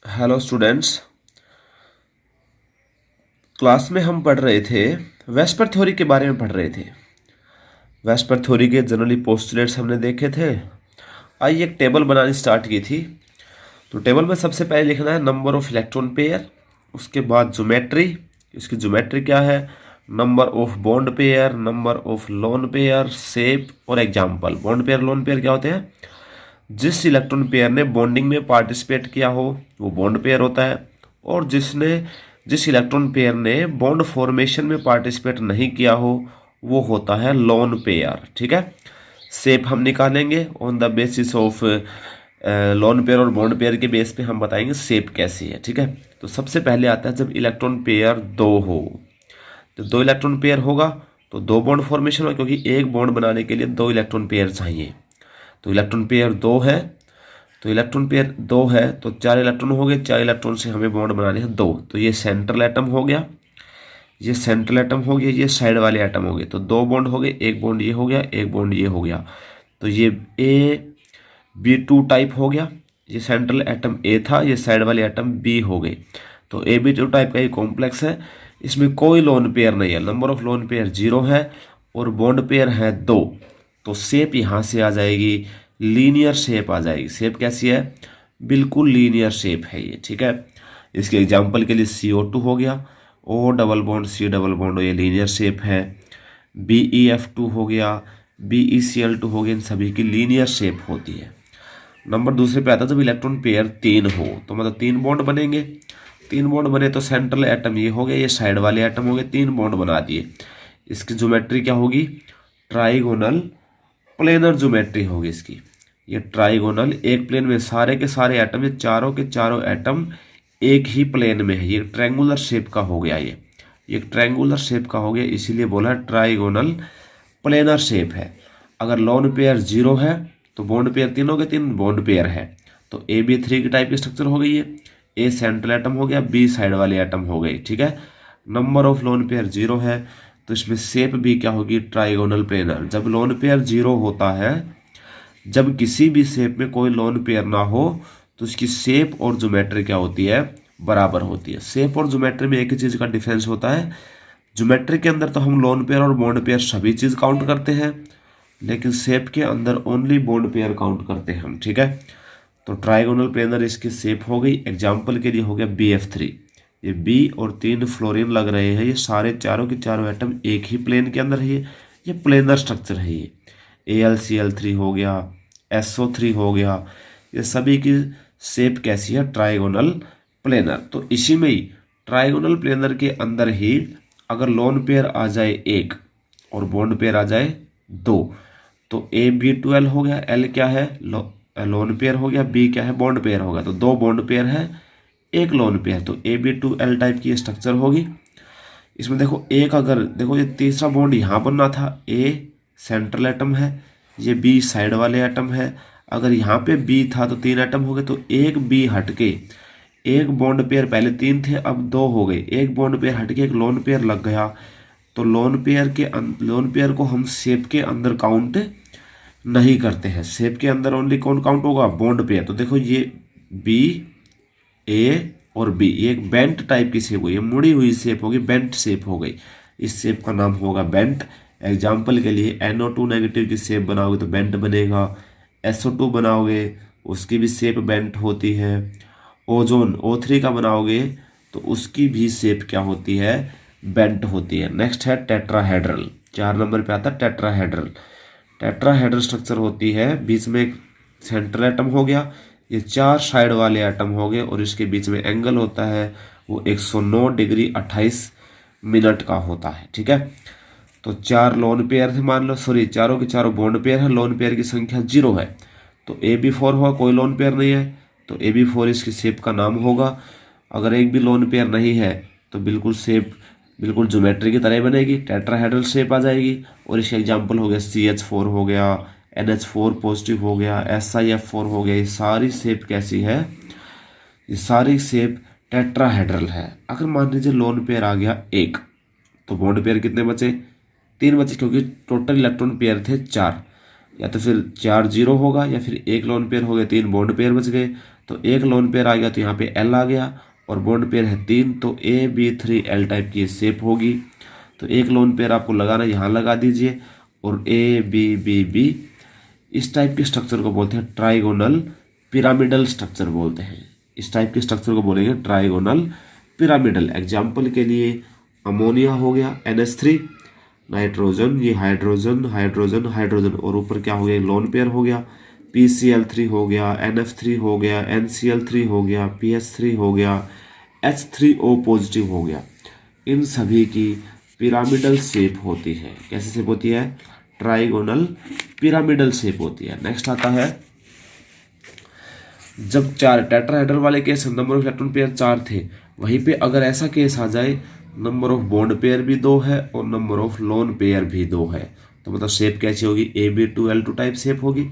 Hello students. Class में हम पढ़ रहे थे, वेस्पर थ्योरी के बारे में पढ़ रहे थे। वेस्पर थ्योरी के जनरली पोस्टुलेट्स हमने देखे थे। आइए एक टेबल बनानी स्टार्ट की थी। तो टेबल में सबसे पहले लिखना है नंबर ऑफ इलेक्ट्रॉन पेयर, उसके बाद ज्योमेट्री। इसकी ज्योमेट्री क्या है? Number of bond pair, number of lone pair, shape और example. Bond pair lone pair क्या होते हैं? जिस इलेक्ट्रॉन पेयर ने बॉन्डिंग में पार्टिसिपेट किया हो वो बॉन्ड पेयर होता है, और जिस इलेक्ट्रॉन पेयर ने बॉन्ड फॉर्मेशन में पार्टिसिपेट नहीं किया हो वो होता है लोन पेयर। ठीक है। शेप हम निकालेंगे on the basis of lone pair, और बॉन्ड पेयर के बेस पे हम बताएंगे शेप कैसी है। ठीक है। तो सबसे पहले आता है जब इलेक्ट्रॉन पेयर दो हो। तो दो इलेक्ट्रॉन पेयर होगा तो दो बॉन्ड फॉर्मेशन होगा, क्योंकि एक बॉन्ड बनाने के लिए दो इलेक्ट्रॉन पेयर चाहिए। तो इलेक्ट्रॉन पेयर दो है, तो चार इलेक्ट्रॉन हो गए। चार इलेक्ट्रॉन से हमें बॉन्ड बनाने हैं दो। तो ये सेंट्रल एटम हो गया, ये सेंट्रल एटम हो गया, ये साइड वाले एटम हो गए। तो दो बॉन्ड हो गए, एक बॉन्ड ये हो गया, एक बॉन्ड ये हो गया। तो ये AB2 टाइप हो गया। ये सेंट्रल एटम ए था, ये साइड वाले एटम बी हो गए। तो AB2 टाइप का ये कॉम्प्लेक्स है। इसमें कोई लोन पेयर नहीं है, नंबर ऑफ लोन पेयर 0 है, और बॉन्ड पेयर है 2। तो शेप यहाँ से आ जाएगी, लीनियर शेप आ जाएगी। शेप कैसी है? बिल्कुल लीनियर शेप है ये। ठीक है। इसके एग्जांपल के लिए CO2 हो गया, O double bond C double bond, ये लीनियर शेप है। BeF2 हो गया, BeCl2 हो गया, इन सभी की लीनियर शेप होती है। नंबर दूसरे पे आता है जब इलेक्ट्रॉन पेयर 3 हो, तो मतलब 3 बॉन्ड बनेंगे। 3 बॉन्ड बने तो सेंट्रल एटम ये हो गया, ये साइड वाले एटम हो गए, 3 बॉन्ड बना दिए। इसकी ज्योमेट्री क्या होगी? ट्राइगोनल प्लेनर ज्योमेट्री होगी इसकी। ये ट्राइगोनल, एक प्लेन में सारे के सारे एटम, ये चारों के चारों एटम एक ही प्लेन में है। ये ट्रायंगुलर शेप का हो गया, ये ट्रायंगुलर शेप का हो गया, इसीलिए बोला ट्राइगोनल प्लेनर शेप है। अगर लोन पेयर 0 है तो बॉन्ड पेयर तीन हो गए, 3 बॉन्ड पेयर है। तो AB3 की टाइप की स्ट्रक्चर हो गई है। A सेंट्रल एटम हो गया, B साइड वाले एटम हो गए। ठीक है। नंबर ऑफ लोन पेयर 0 है, तो इसमें शेप भी क्या होगी? Trigonal planar. जब लोन पेयर 0 होता है, जब किसी भी शेप में कोई लोन पेयर ना हो, तो इसकी शेप और ज्योमेट्री क्या होती है? बराबर होती है। शेप और ज्योमेट्री में एक ही चीज का डिफरेंस होता है। ज्योमेट्री के अंदर तो हम लोन पेयर और बॉन्ड पेयर सभी चीज काउंट करते हैं, लेकिन शेप के अंदर ओनली बॉन्ड पेयर काउंट करते हैं हम। ठीक है। तो ट्राइगोनल प्लेनर इसकी शेप हो गई। एग्जाम्पल के लिए हो गया BF3। ये B और 3 फ्लोरीन लग रहे हैं, ये सारे चारों के चारों एटम एक ही प्लेन के अंदर है। ये प्लेनर स्ट्रक्चर है। ये AlCl3 हो गया, SO3 हो गया, ये सभी की शेप कैसी है? Trigonal planar. तो इसी में ही ट्राइगोनल प्लेनर के अंदर ही अगर लोन पेयर आ जाए 1 और बॉन्ड पेयर आ जाए 2, तो AB12 हो गया, L क्या है? लोन पेयर हो गया, B क्या है? बॉन्ड पेयर होगा। तो 2 बॉन्ड पेयर है, 1 लोन पेयर। तो AB2L टाइप की स्ट्रक्चर होगी। इसमें देखो एक, अगर देखो ये तीसरा बॉन्ड यहाँ बनना था, A सेंट्रल एटम है, ये B साइड वाले एटम है। अगर यहाँ पे B था तो 3 एटम हो गए, तो एक B हटके एक बॉन्ड पेयर, पहले 3 थे अब 2 हो गए, एक बॉन्ड पेयर हटके एक लोन पेयर लग गया। तो लोन पेयर को हम शेप के अंदर काउंट नहीं करते हैं। शेप के अंदर ओनली कौन काउंट होगा? Bond pair. तो देखो ये B, A और B, ये एक बेंट टाइप की शेप हुई, ये मुड़ी हुई शेप होगी, बेंट शेप हो गई। इस शेप का नाम होगा बेंट। एग्जाम्पल के लिए NO2 नेगेटिव की शेप बनाओगे तो बेंट बनेगा। SO2 बनाओगे उसकी भी शेप बेंट होती है। ओजोन O3 का बनाओगे तो उसकी भी शेप क्या होती है? बेंट होती है। नेक्स्ट है टेट्राहेड्रल। 4 नंबर पे आता है टेट्राहेड्रल। टेट्राहेड्रल स्ट्रक्चर होती है, बीच में एक सेंट्रल एटम हो गया, ये 4 साइड वाले एटम हो गए, और इसके बीच में एंगल होता है वो 109 डिग्री 28 मिनट का होता है। ठीक है। तो 4 लोन पेयर थे, मान लो, सॉरी, चारों के चारों बॉन्ड पेयर है, लोन पेयर की संख्या 0 है। तो AB4 हुआ, कोई लोन पेयर नहीं है, तो AB4 इसकी शेप का नाम होगा। अगर एक भी लोन पेयर नहीं है तो बिल्कुल शेप बिल्कुल ज्योमेट्री की तरह बनेगी, टेट्राहेड्रल शेप आ जाएगी। और इसके एग्जांपल हो गया CH4 हो गया, NH4 पॉजिटिव हो गया, SiF4 हो गया। ये सारी शेप कैसी है? ये सारी शेप टेट्राहेड्रल है। अगर मान लीजिए लोन पेयर आ गया 1, तो बॉन्ड पेयर कितने बचे? 3 बचे, क्योंकि टोटल इलेक्ट्रॉन पेयर थे 4। या तो फिर 4 0 होगा, या फिर 1 लोन पेयर हो गया, 3 बॉन्ड पेयर बच गए। तो एक लोन पेयर आ गया तो यहाँ पे एल आ गया, और बॉन्ड पेयर है 3, तो AB3L टाइप की शेप होगी। तो एक लोन पेयर आपको लगाना, यहाँ लगा दीजिए, और ABBB इस टाइप के स्ट्रक्चर को बोलते हैं ट्राइगोनल पिरामिडल स्ट्रक्चर बोलते हैं। इस टाइप के स्ट्रक्चर को बोलेंगे ट्राइगोनल पिरामिडल। एग्जाम्पल के लिए अमोनिया हो गया NH3, नाइट्रोजन, ये हाइड्रोजन हाइड्रोजन हाइड्रोजन, और ऊपर क्या हो गया, लोन पेयर हो गया, PCl3 हो गया, NF3 हो गया, NCl3 हो गया, PH3 हो गया, H3O पॉजिटिव हो गया। इन सभी की पिरामिडल शेप होती है। कैसे शेप होती है? ट्राइगोनल पिरामिडल शेप होती है। नेक्स्ट आता है, जब 4 टेट्राहेड्रल वाले case number of electron pair 4 थे, वहीं पे अगर ऐसा केस आ जाए नंबर ऑफ बॉन्ड पेयर भी 2 है और नंबर ऑफ लोन पेयर भी 2 है, तो मतलब शेप कैसी होगी? AB2L2 टाइप शेप होगी।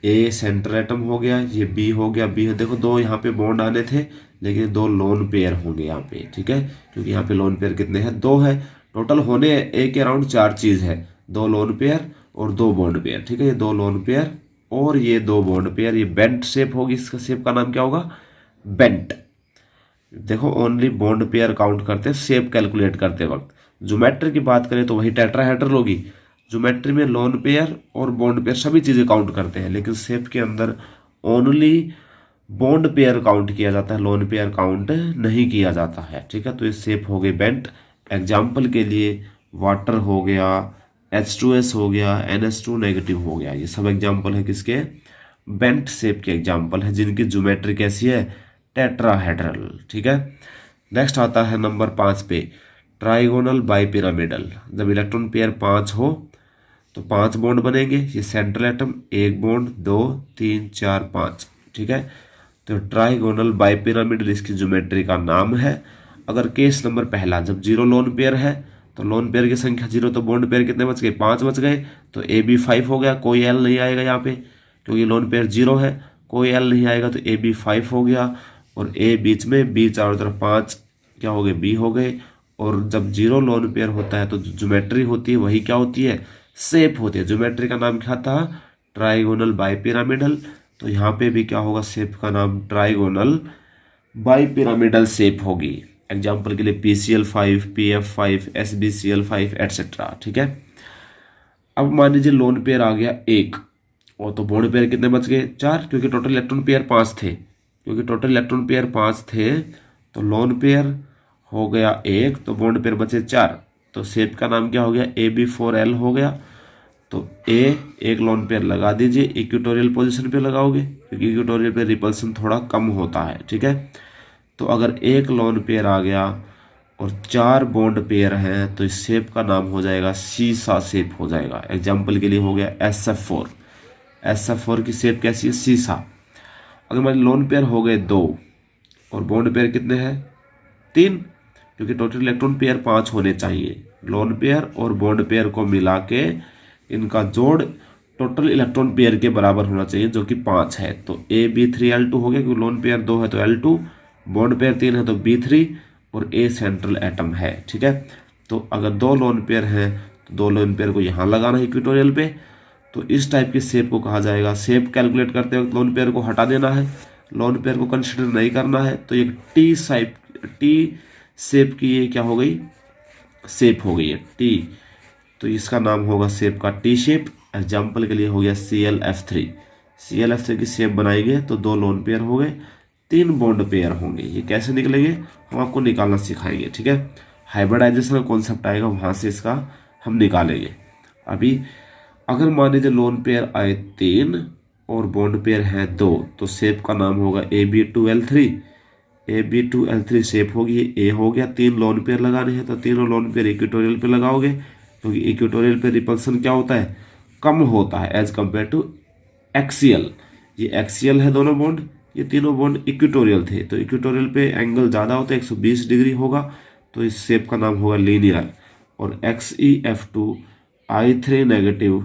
ए सेंट्रल एटम हो गया, ये बी हो गया, बी है, देखो 2 यहाँ पे बॉन्ड आने थे लेकिन 2 लोन पेयर होंगे यहाँ पे, ठीक है, क्योंकि यहाँ पे लोन पेयर कितने हैं? 2 है। टोटल होने ए के अराउंड 4 चीज है, 2 लोन पेयर और 2 बॉन्ड पेयर, ठीक है, ये 2 लोन पेयर और ये 2 बॉन्ड पेयर। ये बेंट शेप होगी, इसका शेप का नाम क्या होगा? बेंट। देखो ओनली बॉन्ड पेयर काउंट करते हैं शेप कैलकुलेट करते वक्त। ज्योमेट्री की बात करें तो वही टेट्राहेड्रल होगी। ज्योमेट्री में लोन पेयर और बॉन्ड पेयर सभी चीजें काउंट करते हैं, लेकिन शेप के अंदर ओनली बॉन्ड पेयर काउंट किया जाता है, लोन पेयर काउंट नहीं किया जाता है, ठीक है। तो ये शेप हो गई बेंट। एग्जाम्पल के लिए वाटर हो गया, H2S हो गया, NH2 नेगेटिव हो गया, ये सब एग्जाम्पल है किसके? बेंट शेप के एग्जाम्पल है, जिनकी ज्योमेट्री कैसी है? टेट्राहेड्रल, ठीक है। नेक्स्ट आता है नंबर 5 पे, ट्राइगोनल बाइपिरामिडल। जब इलेक्ट्रॉन पेयर 5 हो तो 5 बॉन्ड बनेंगे। ये सेंट्रल एटम, 1 बॉन्ड, 2 3 4 5, ठीक है। तो ट्राइगोनल बाइपिरामिडल इसकी ज्योमेट्री का नाम है। अगर केस नंबर पहला, जब 0 लोन पेयर है तो लोन पेयर की संख्या 0, तो बॉन्ड पेयर कितने बच गए? 5 बच गए, तो AB5 हो गया, कोई L नहीं आएगा यहाँ पे क्योंकि लोन पेयर 0 है, कोई L नहीं आएगा, तो AB5 हो गया, और A बीच में, B चारों तरफ, 5 क्या हो गए? B हो गए। और जब 0 लोन पेयर होता है तो ज्योमेट्री होती है वही क्या होती है? शेप होती है। ज्योमेट्री का नाम क्या था? Trigonal bipyramidal. तो यहाँ पे भी क्या होगा? शेप का नाम ट्राइगोनल बाइपिरामिडल शेप होगी। एग्जाम्पल के लिए PCl5, PF5, SbCl5 एटसेट्रा, ठीक है। अब मान लीजिए लोन पेयर आ गया 1, और तो बॉन्ड पेयर कितने बच गए? 4, क्योंकि टोटल इलेक्ट्रॉन पेयर 5 थे। क्योंकि टोटल इलेक्ट्रॉन पेयर 5 थे तो लोन पेयर हो गया 1, तो बॉन्ड पेयर बचे 4। तो शेप का नाम क्या हो गया? AB4L हो गया। तो एक लोन पेयर लगा दीजिए, इक्वेटोरियल पोजीशन पे लगाओगे क्योंकि इक्वेटोरियल पे रिपल्सन थोड़ा कम होता है, ठीक है। तो अगर एक लोन पेयर आ गया और 4 बॉन्ड पेयर हैं तो इस शेप का नाम हो जाएगा सीसा शेप हो जाएगा। एग्जाम्पल के लिए हो गया SF4। SF4 की शेप कैसी है? सीसा। अगर मान लोन पेयर हो गए 2 और बॉन्ड पेयर कितने हैं? 3, क्योंकि टोटल इलेक्ट्रॉन पेयर 5 होने चाहिए। लोन पेयर और बॉन्ड पेयर को मिला के इनका जोड़ टोटल इलेक्ट्रॉन पेयर के बराबर होना चाहिए, जो कि 5 है। तो AB3L2 हो गया, क्योंकि लोन पेयर 2 है तो L2, बॉन्ड पेयर 3 है तो B3, और A सेंट्रल एटम है, ठीक है। तो अगर 2 लोन पेयर हैं तो 2 लोन पेयर को यहाँ लगाना है इक्वेटोरियल पे, तो इस टाइप की शेप को कहा जाएगा। शेप कैलकुलेट करते वक्त लोन पेयर को हटा देना है, लोन पेयर को कंसिडर नहीं करना है। तो एक टी शेप की ये क्या हो गई? शेप हो गई है टी। तो इसका नाम होगा शेप का टी शेप। एग्जाम्पल के लिए हो गया ClF3। ClF3 की शेप बनाएंगे तो 2 लोन पेयर हो गए, 3 बॉन्ड पेयर होंगे। ये कैसे निकलेंगे हम आपको निकालना सिखाएंगे, ठीक है। हाइब्रिडाइजेशन का कॉन्सेप्ट आएगा, वहां से इसका हम निकालेंगे। अभी अगर मान लीजिए लोन पेयर आए 3 और बॉन्ड पेयर है 2, तो शेप का नाम होगा AB2L3। AB2L3 शेप होगी, ए हो गया। 3 लोन पेयर लगाने हैं तो तीनों लोन पेयर इक्वेटोरियल पे लगाओगे, क्योंकि इक्वेटोरियल पे रिपल्सन क्या होता है? कम होता है एज कंपेयर टू एक्सियल। ये एक्सियल है दोनों बॉन्ड, ये तीनों बॉन्ड इक्वेटोरियल थे, तो इक्वेटोरियल पे एंगल ज़्यादा होता है, 120 डिग्री होगा, तो इस शेप का नाम होगा लीनियर। और XeF2, I3 negative,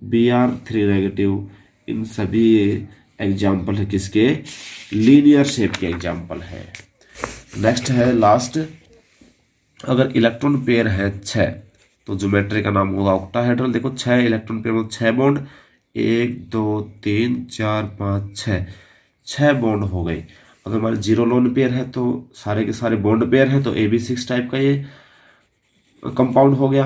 Br3 negative, इन सभी एग्जाम्पल है किसके? लीनियर शेप के एग्जाम्पल है। नेक्स्ट है लास्ट, अगर इलेक्ट्रॉन पेयर है 6 तो ज्योमेट्री का नाम होगा ऑक्टाहेड्रल। देखो 6 इलेक्ट्रॉन पेयर में 6 बॉन्ड, 1 2 3 4 5 6, 6 बॉन्ड हो गए। अगर हमारे 0 लोन पेयर है तो सारे के सारे बॉन्ड पेयर हैं, तो AB6 टाइप का ये कंपाउंड हो गया।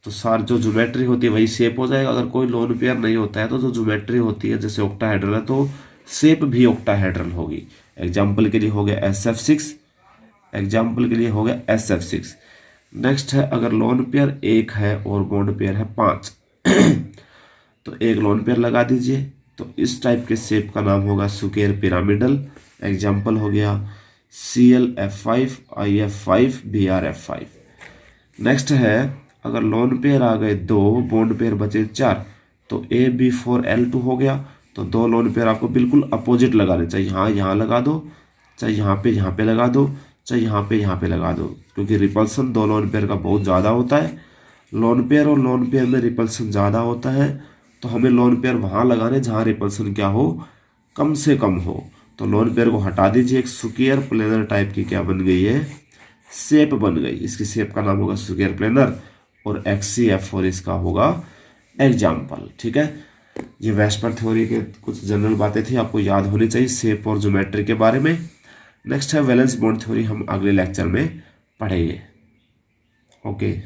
तो सार जो ज्योमेट्री होती है वही शेप हो जाएगा। अगर कोई लोन पेयर नहीं होता है तो जो ज्योमेट्री होती है जैसे ऑक्टाहेड्रल है तो शेप भी ऑक्टाहेड्रल होगी। एग्जाम्पल के लिए हो गया SF6, एग्जाम्पल के लिए हो गया SF6। नेक्स्ट है अगर लोन पेयर 1 है और बॉन्ड पेयर है 5 तो एक लोन पेयर लगा दीजिए। तो इस टाइप के शेप का नाम होगा स्क्वायर पिरामिडल। एग्जाम्पल हो गया ClF5, IF5, BrF5। नेक्स्ट है अगर लोन पेयर आ गए 2, बॉन्ड पेयर बचे 4, तो AB4L2 हो गया। तो 2 लोन पेयर आपको बिल्कुल अपोजिट लगाने चाहिए। यहाँ लगा दो, चाहे यहाँ पे लगा दो, चाहे यहाँ पे लगा दो, क्योंकि रिपल्सन 2 लोन पेयर का बहुत ज़्यादा होता है। लोन पेयर और लोन पेयर में रिपल्सन ज़्यादा होता है, तो हमें लोन पेयर वहाँ लगाने जहाँ रिपल्सन क्या हो, कम से कम हो। तो लोन पेयर को हटा दीजिए। एक स्क्वायर प्लेनर टाइप की क्या बन गई है, शेप बन गई। इसकी शेप का नाम होगा स्क्वायर प्लेनर और XCF4 इसका होगा एग्जाम्पल। ठीक है, ये वेस्पर थ्योरी के कुछ जनरल बातें थी, आपको याद होनी चाहिए शेप और ज्योमेट्री के बारे में। नेक्स्ट है वैलेंस बॉन्ड थ्योरी, हम अगले लेक्चर में पढ़ेंगे। ओके।